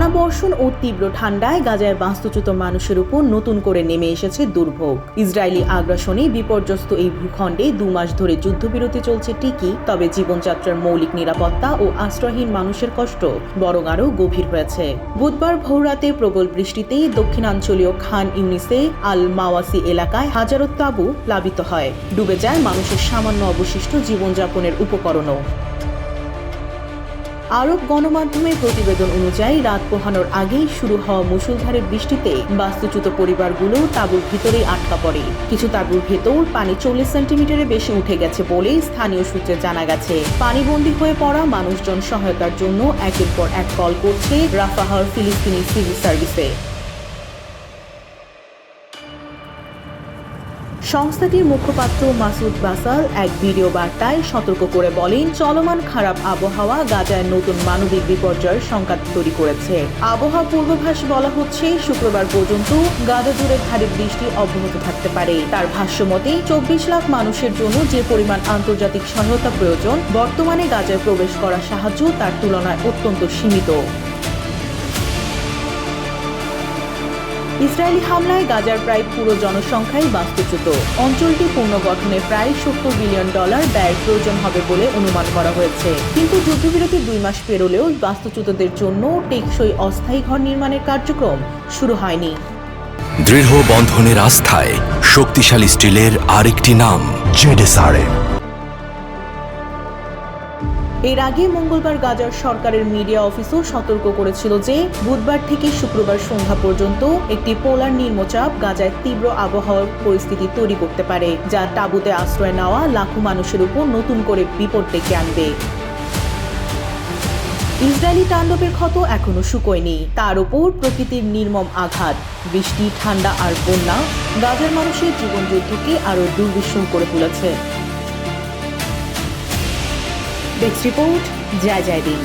টানা বর্ষণ ও তীব্র ঠান্ডায় গাজায় বাস্তুচ্যুত মানুষের উপর নতুন করে নেমে এসেছে দুর্ভোগ। ইসরায়েলি আগ্রাসনে বিপর্যস্ত এই ভূখণ্ডে 2 মাস ধরে যুদ্ধবিরতি চলছে ঠিকই, তবে জীবনযাত্রার মৌলিক নিরাপত্তা ও আশ্রয়হীন মানুষের কষ্ট বরং আরও গভীর হয়েছে। বুধবার ভোররাতে প্রবল বৃষ্টিতে দক্ষিণাঞ্চলীয় খান ইউনিসে আল মাওয়াসি এলাকায় হাজারো তাঁবু প্লাবিত হয়। ডুবে যায় মানুষের সামান্য অবশিষ্ট জীবনযাপনের উপকরণও। আরব গণমাধ্যমের প্রতিবেদন অনুযায়ী রাত পোহানোর আগেই শুরু হওয়া মুষলধারে বৃষ্টিতে বাস্তুচ্যুত পরিবারগুলো তাঁবুর ভিতরেই আটকা পড়ে। কিছু তাঁবুর ভেতর পানি 40 সেন্টিমিটারের বেশি উঠে গেছে বলে স্থানীয় সূত্রে জানা গেছে। পানিবন্দী হয়ে পড়া মানুষজন সহায়তার জন্য একের পর এক কল করছে রাফাহর ফিলিস্তিনি সিভিল সার্ভিসে। সংস্থাটির মুখপাত্র মাসুদ বাসাল এক ভিডিও বার্তায় সতর্ক করে বলেন, চলমান খারাপ আবহাওয়া গাজায় নতুন মানবিক বিপর্যয়ের সংকেত তৈরি করেছে। আবহাওয়া পূর্বাভাস বলা হচ্ছে শুক্রবার পর্যন্ত গাজা জুড়ে ভারী বৃষ্টি অব্যাহত থাকতে পারে। তার ভাষ্যমতে 24 লাখ মানুষের জন্য যে পরিমাণ আন্তর্জাতিক সহায়তা প্রয়োজন, বর্তমানে গাজায় প্রবেশ করা সাহায্য তার তুলনায় অত্যন্ত সীমিত। ইসরায়েলি হামলায় গাজার প্রায় পুরো জনসংখ্যাই বাস্তুচ্যুত। অঞ্চলটি পুনর্গঠনে প্রায় $70 বিলিয়ন ব্যয়ের প্রয়োজন হবে বলে অনুমান করা হয়েছে। কিন্তু যুদ্ধবিরতি 2 মাস পেরোলেও বাস্তুচ্যুতদের জন্য টেকসই অস্থায়ী ঘর নির্মাণের কার্যক্রম শুরু হয়নি। দৃঢ় বন্ধনের আস্থায় শক্তিশালী স্টিলের আরেকটি নাম জেডএসআরএম। এর আগে মঙ্গলবার গাজার সরকারের মিডিয়া অফিসও সতর্ক করেছিল যে বুধবার থেকে শুক্রবার সন্ধ্যা পর্যন্ত একটি পোলার নিম্নচাপ গাজায় তীব্র আবহাওয়ার পরিস্থিতি তৈরি করতে পারে, যা তাঁবুতে আশ্রয় নেওয়া লাখো মানুষের উপর নতুন করে বিপদ ডেকে আনবে। ইসরায়েলি তাণ্ডবের ক্ষত এখনো শুকোয়নি। তার উপর প্রকৃতির নির্মম আঘাত, বৃষ্টি, ঠান্ডা আর বন্যা গাজার মানুষের জীবনযুদ্ধকে আরও দুর্বিষহ করে তুলেছে। ডেস্ক রিপোর্ট, জয় জয় দিন।